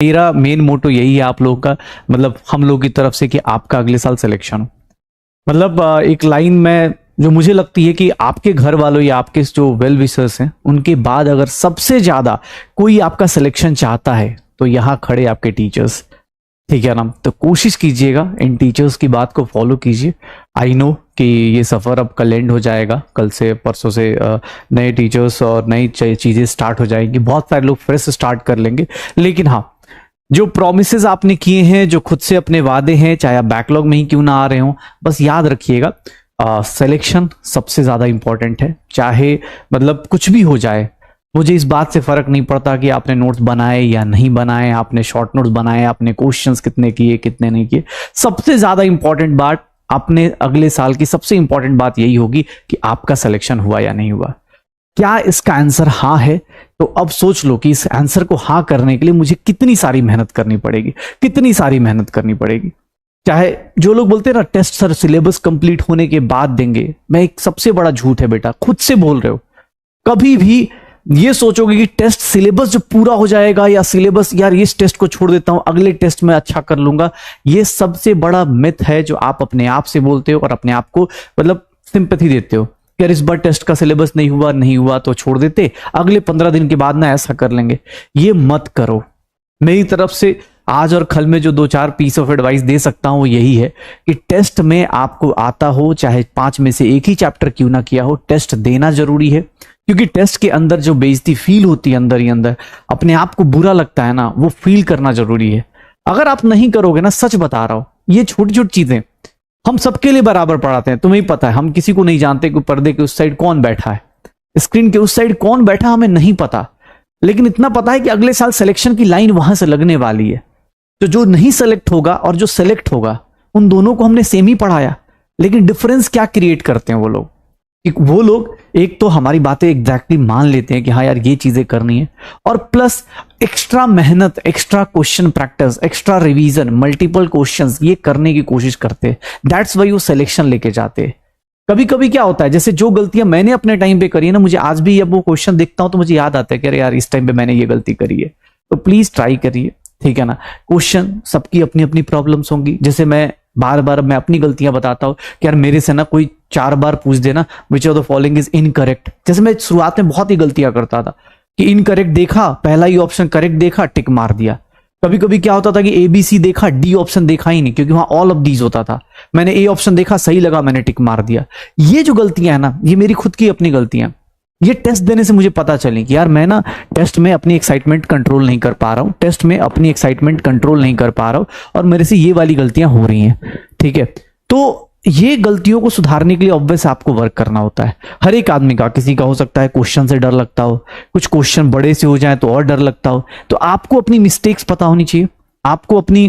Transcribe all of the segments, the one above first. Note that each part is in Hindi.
मेरा मेन मोटो यही है आप लोगों का, मतलब हम लोग की तरफ से, कि आपका अगले साल सिलेक्शन हो। मतलब एक लाइन में जो मुझे लगती है कि आपके घर वालों या आपके जो वेल विशर्स हैं उनके बाद अगर सबसे ज्यादा कोई आपका सिलेक्शन चाहता है तो यहां खड़े आपके टीचर्स, ठीक है ना। तो कोशिश कीजिएगा इन टीचर्स की बात को फॉलो कीजिए। आई नो कि ये सफ़र अब कल एंड हो जाएगा, कल से परसों से नए टीचर्स और नई चीज़ें स्टार्ट हो जाएंगी, बहुत सारे लोग फ्रेश स्टार्ट कर लेंगे। लेकिन हाँ, जो प्रोमिसेस आपने किए हैं, जो खुद से अपने वादे हैं, चाहे आप बैकलॉग में ही क्यों ना आ रहे हो, बस याद रखिएगा सिलेक्शन सबसे ज़्यादा इंपॉर्टेंट है। चाहे मतलब कुछ भी हो जाए, मुझे इस बात से फर्क नहीं पड़ता कि आपने नोट्स बनाए या नहीं बनाए, आपने शॉर्ट नोट्स बनाए, आपने क्वेश्चंस कितने किए कितने नहीं किए। सबसे ज्यादा इंपॉर्टेंट बात, आपने अगले साल की सबसे इंपॉर्टेंट बात यही होगी कि आपका सिलेक्शन हुआ या नहीं हुआ। क्या इसका आंसर हाँ है, तो अब सोच लो कि इस आंसर को हाँ करने के लिए मुझे कितनी सारी मेहनत करनी पड़ेगी, कितनी सारी मेहनत करनी पड़ेगी। चाहे जो लोग बोलते हैं ना टेस्ट सर सिलेबस कंप्लीट होने के बाद देंगे, मैं एक सबसे बड़ा झूठ है बेटा, खुद से बोल रहे हो। कभी भी ये सोचोगे कि टेस्ट सिलेबस जो पूरा हो जाएगा, या सिलेबस यार इस टेस्ट को छोड़ देता हूं अगले टेस्ट में अच्छा कर लूंगा, ये सबसे बड़ा मिथ है जो आप अपने आप से बोलते हो और अपने आप को मतलब सिंपैथी देते हो। यार इस बार टेस्ट का सिलेबस नहीं हुआ तो छोड़ देते, अगले 15 दिन के बाद ना ऐसा कर लेंगे। ये मत करो। मेरी तरफ से आज और कल में जो 2-4 पीस ऑफ एडवाइस दे सकता हूं वो यही है कि टेस्ट में आपको आता हो, चाहे 5 में से एक ही चैप्टर क्यों ना किया हो, टेस्ट देना जरूरी है। क्योंकि टेस्ट के अंदर जो बेइज्जती फील होती है अंदर ही अंदर, अपने आप को बुरा लगता है ना, वो फील करना जरूरी है। अगर आप नहीं करोगे ना, सच बता रहा हूं, ये छोटी छोटी चीजें हम सबके लिए बराबर पढ़ाते हैं। तुम्हें पता है हम किसी को नहीं जानते कि पर्दे के उस साइड कौन बैठा है, स्क्रीन के उस साइड कौन बैठा हमें नहीं पता, लेकिन इतना पता है कि अगले साल सिलेक्शन की लाइन वहां से लगने वाली है। तो जो नहीं सेलेक्ट होगा और जो सेलेक्ट होगा, उन दोनों को हमने सेम ही पढ़ाया, लेकिन डिफरेंस क्या क्रिएट करते हैं वो लोग, वो लोग एक तो हमारी बातें एग्जैक्टली मान लेते हैं कि हाँ यार ये चीजें करनी है, और प्लस एक्स्ट्रा मेहनत, extra question practice, extra revision, multiple questions ये करने की कोशिश करते हैं। दैट्स वाई वो सिलेक्शन लेके जाते हैं। कभी कभी क्या होता है, जैसे जो गलतियां मैंने अपने टाइम पे करी है ना, मुझे आज भी जब वो क्वेश्चन देखता हूं तो मुझे याद आता है कि अरे यार इस टाइम पे मैंने ये गलती करी है। तो प्लीज ट्राई करिए, ठीक है ना। क्वेश्चन सबकी अपनी अपनी प्रॉब्लम्स होंगी। जैसे मैं बार बार मैं अपनी गलतियां बताता हूं कि यार मेरे से ना कोई 4 बार पूछ देना which of the following is incorrect. जैसे मैं शुरुआत में बहुत ही गलतियां करता था कि इनकरेक्ट देखा, पहला ही ऑप्शन करेक्ट देखा, टिक मार दिया। कभी कभी क्या होता था कि ABC देखा, D ऑप्शन देखा ही नहीं, क्योंकि वहां ऑल ऑफ दीज होता था। मैंने A ऑप्शन देखा, सही लगा, मैंने टिक मार दिया। ये जो गलतियां है ना, ये मेरी खुद की अपनी गलतियां, ये टेस्ट देने से मुझे पता चली कि यार मैं ना टेस्ट में अपनी एक्साइटमेंट कंट्रोल नहीं कर पा रहा हूं, टेस्ट में अपनी एक्साइटमेंट कंट्रोल नहीं कर पा रहा हूं, और मेरे से ये वाली गलतियां हो रही हैं, ठीक है। तो ये गलतियों को सुधारने के लिए ऑब्वियस आपको वर्क करना होता है। हर एक आदमी का, किसी का हो सकता है क्वेश्चन से डर लगता हो, कुछ क्वेश्चन बड़े से हो जाए तो और डर लगता हो। तो आपको अपनी मिस्टेक्स पता होनी चाहिए, आपको अपनी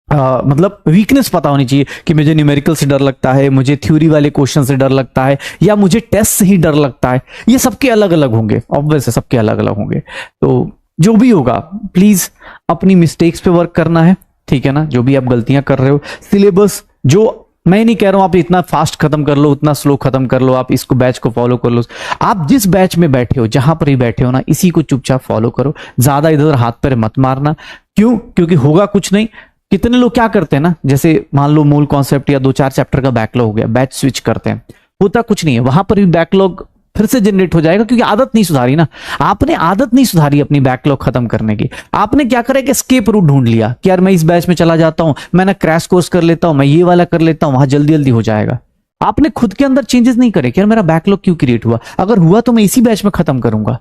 मतलब वीकनेस पता होनी चाहिए कि मुझे न्यूमेरिकल से डर लगता है, मुझे थ्योरी वाले क्वेश्चन से डर लगता है, या मुझे टेस्ट से ही डर लगता है। ये सबके अलग अलग होंगे, ऑब्वियस है सबके अलग अलग होंगे। तो जो भी होगा प्लीज अपनी मिस्टेक्स पे वर्क करना है, ठीक है ना। जो भी आप गलतियां कर रहे हो, सिलेबस जो मैं नहीं कह रहा हूं आप इतना फास्ट खत्म कर लो, उतना स्लो खत्म कर लो, आप इसको बैच को फॉलो कर लो। आप जिस बैच में बैठे हो, जहां पर ही बैठे हो ना, इसी को चुपचाप फॉलो करो। ज्यादा इधर उधर हाथ पैर मत मारना। क्यों? क्योंकि होगा कुछ नहीं। कितने लोग क्या करते हैं ना, जैसे मान लो मूल कॉन्सेप्ट या 2-4 चैप्टर का बैकलॉग हो गया, बैच स्विच करते हैं, होता कुछ नहीं है, वहां पर भी बैकलॉग फिर से जनरेट हो जाएगा, क्योंकि आदत नहीं सुधारी ना। आपने आदत नहीं सुधारी अपनी बैकलॉग खत्म करने की। आपने क्या करा कि एस्केप रूट ढूंढ लिया कि यार मैं इस बैच में चला जाता हूं, मैं ना क्रैश कोर्स कर लेता हूं, मैं ये वाला कर लेता हूं, वहां जल्दी जल्दी हो जाएगा। आपने खुद के अंदर चेंजेस नहीं करे कि यार मेरा बैकलॉग क्यों क्रिएट हुआ, अगर हुआ तो मैं इसी बैच में खत्म करूंगा,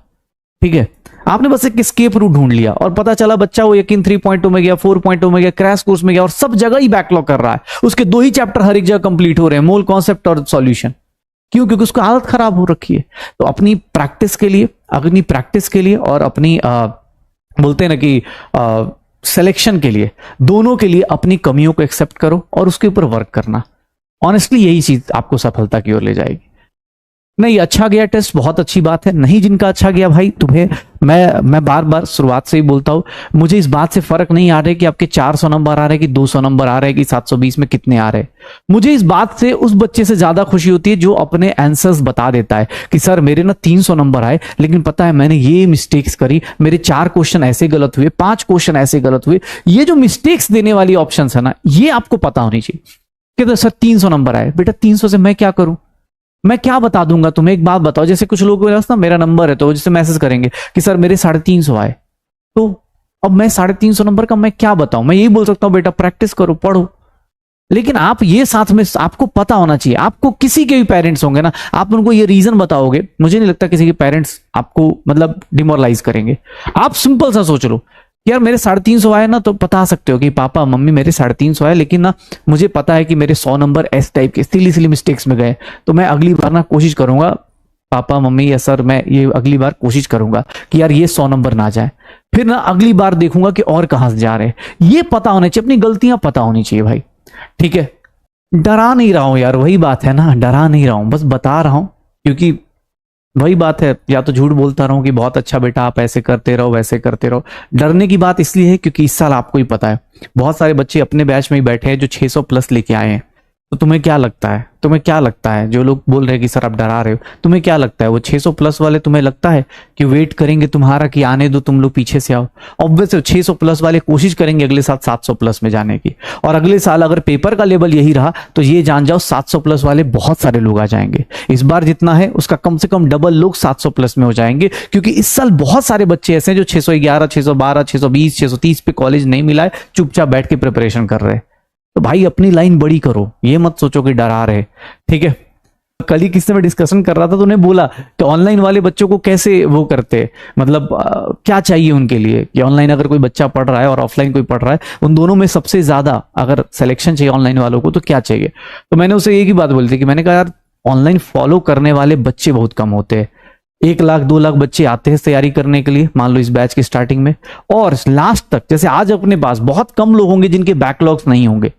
ठीक है। आपने बस एक एस्केप रूट ढूंढ लिया और पता चला बच्चा वो यकीन 3.0 में गया, 4.0 में गया, क्रैश कोर्स में गया, और सब जगह ही बैकलॉग कर रहा है। उसके 2 ही चैप्टर हर एक जगह कंप्लीट हो रहे हैं, मूल कॉन्सेप्ट और सॉल्यूशन। क्यों? क्योंकि उसको आदत खराब हो रखी है। तो अपनी प्रैक्टिस के लिए और अपनी बोलते हैं ना कि सिलेक्शन के लिए, दोनों के लिए अपनी कमियों को एक्सेप्ट करो और उसके ऊपर वर्क करना। ऑनेस्टली यही चीज आपको सफलता की ओर ले जाएगी। नहीं, अच्छा गया टेस्ट, बहुत अच्छी बात है। नहीं जिनका अच्छा गया भाई, तुम्हें मैं बार बार शुरुआत से ही बोलता हूं, मुझे इस बात से फर्क नहीं आ रहा कि आपके 400 नंबर आ रहे कि 200 नंबर आ रहे कि 720 में कितने आ रहे। मुझे इस बात से उस बच्चे से ज्यादा खुशी होती है जो अपने आंसर्स बता देता है कि सर मेरे ना 300 नंबर आए, लेकिन पता है मैंने ये मिस्टेक्स करी, मेरे 4 क्वेश्चन ऐसे गलत हुए, 5 क्वेश्चन ऐसे गलत हुए। ये जो मिस्टेक्स देने वाली ऑप्शन है ना, ये आपको पता होनी चाहिए कि तो सर 300 नंबर आए, बेटा 300 से मैं क्या करूं, मैं क्या बता दूंगा तुम्हें। एक बात बताओ, जैसे कुछ लोगों के पास ना मेरा नंबर है तो वो जैसे मैसेज करेंगे कि सर मेरे 350 आए, तो अब मैं 350 नंबर का मैं क्या बताऊं। मैं यही बोल सकता हूं बेटा प्रैक्टिस करो, पढ़ो। लेकिन आप ये साथ में आपको पता होना चाहिए, आपको किसी के भी पेरेंट्स होंगे ना, आप उनको ये रीजन बताओगे, मुझे नहीं लगता किसी के पेरेंट्स आपको मतलब डिमोरलाइज करेंगे। आप सिंपल सा सोच लो, यार मेरे 350 आए ना, तो बता सकते हो कि पापा मम्मी मेरे 350 आए, लेकिन ना मुझे पता है कि मेरे 100 नंबर एस टाइप के सिली सिली मिस्टेक्स में गए, तो मैं अगली बार ना कोशिश करूंगा पापा मम्मी या सर, मैं ये अगली बार कोशिश करूंगा कि यार ये 100 नंबर ना जाए, फिर ना अगली बार देखूंगा कि और कहां से जा रहे हैं। ये पता होना चाहिए, अपनी गलतियां पता होनी चाहिए भाई, ठीक है। डरा नहीं रहा हूं यार, वही बात है ना, डरा नहीं रहा हूं, बस बता रहा हूं, क्योंकि वही बात है, या तो झूठ बोलता रहूं कि बहुत अच्छा बेटा आप ऐसे करते रहो वैसे करते रहो। डरने की बात इसलिए है क्योंकि इस साल आपको ही पता है बहुत सारे बच्चे अपने बैच में ही बैठे हैं जो 600 प्लस लेके आए हैं। तो तुम्हें क्या लगता है, तुम्हें क्या लगता है, जो लोग बोल रहे हैं कि सर आप डरा रहे हो, तुम्हें क्या लगता है वो 600 प्लस वाले तुम्हें लगता है कि वेट करेंगे तुम्हारा कि आने दो तुम लोग पीछे से आओ? ऑब्वियसली 600 प्लस वाले कोशिश करेंगे अगले साल 700 प्लस में जाने की, और अगले साल अगर पेपर का लेवल यही रहा तो ये जान जाओ 700 प्लस वाले बहुत सारे लोग आ जाएंगे। इस बार जितना है उसका कम से कम डबल लोग 700 प्लस में हो जाएंगे, क्योंकि इस साल बहुत सारे बच्चे ऐसे हैं जो 611, 612, 620, 630 पे कॉलेज नहीं मिला है, चुपचाप बैठ के प्रिपरेशन कर रहे हैं। तो भाई अपनी लाइन बड़ी करो, ये मत सोचो कि डरा रहे, ठीक है। कल ही किससे मैं डिस्कशन कर रहा था तो उन्हें बोला कि ऑनलाइन वाले बच्चों को कैसे वो करते, मतलब क्या चाहिए उनके लिए, कि ऑनलाइन अगर कोई बच्चा पढ़ रहा है और ऑफलाइन कोई पढ़ रहा है, उन दोनों में सबसे ज्यादा अगर सिलेक्शन चाहिए ऑनलाइन वालों को तो क्या चाहिए। तो मैंने उसे एक ही बात बोली थी कि मैंने कहा यार ऑनलाइन फॉलो करने वाले बच्चे बहुत कम होते हैं। 1 लाख 2 लाख बच्चे आते हैं तैयारी करने के लिए, मान लो इस बैच की स्टार्टिंग में, और लास्ट तक जैसे आज अपने पास बहुत कम लोग होंगे जिनके बैकलॉग्स नहीं होंगे,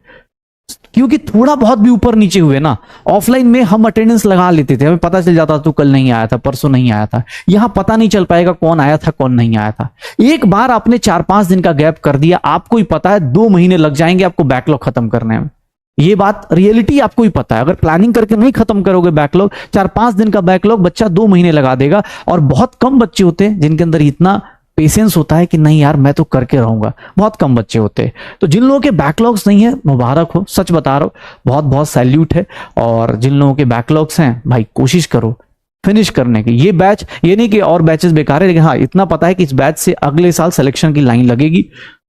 क्योंकि थोड़ा बहुत भी ऊपर नीचे हुए ना, ऑफलाइन में हम अटेंडेंस लगा लेते थे, हमें पता चल जाता था तू कल नहीं आया था, परसों नहीं आया था। यहां पता नहीं चल पाएगा कौन आया था कौन नहीं आया था। एक बार आपने 4-5 दिन का गैप कर दिया, आपको ही पता है 2 महीने लग जाएंगे आपको बैकलॉग खत्म करने में। ये बात रियलिटी आपको ही पता है, अगर प्लानिंग करके नहीं खत्म करोगे बैकलॉग, 4-5 दिन का बैकलॉग बच्चा 2 महीने लगा देगा। और बहुत कम बच्चे होते हैं जिनके अंदर इतना पेशेंस होता है कि नहीं यार मैं तो करके रहूंगा, बहुत कम बच्चे होते हैं। तो जिन लोगों के बैकलॉग्स नहीं है मुबारक हो, सच बता रहा हूं, बहुत बहुत सैल्यूट है। और जिन लोगों के बैकलॉग्स हैं भाई कोशिश करो फिनिश करने की। ये बैच, ये नहीं कि और बैचेस बेकार है, लेकिन हाँ इतना पता है कि इस बैच से अगले साल सिलेक्शन की लाइन लगेगी।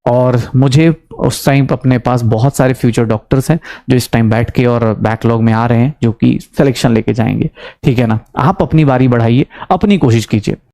और मुझे उस टाइम अपने पास बहुत सारे फ्यूचर डॉक्टर्स हैं जो इस टाइम बैठ के और बैकलॉग में आ रहे हैं, जो कि सिलेक्शन लेके जाएंगे, ठीक है ना। आप अपनी बारी बढ़ाइए, अपनी कोशिश कीजिए।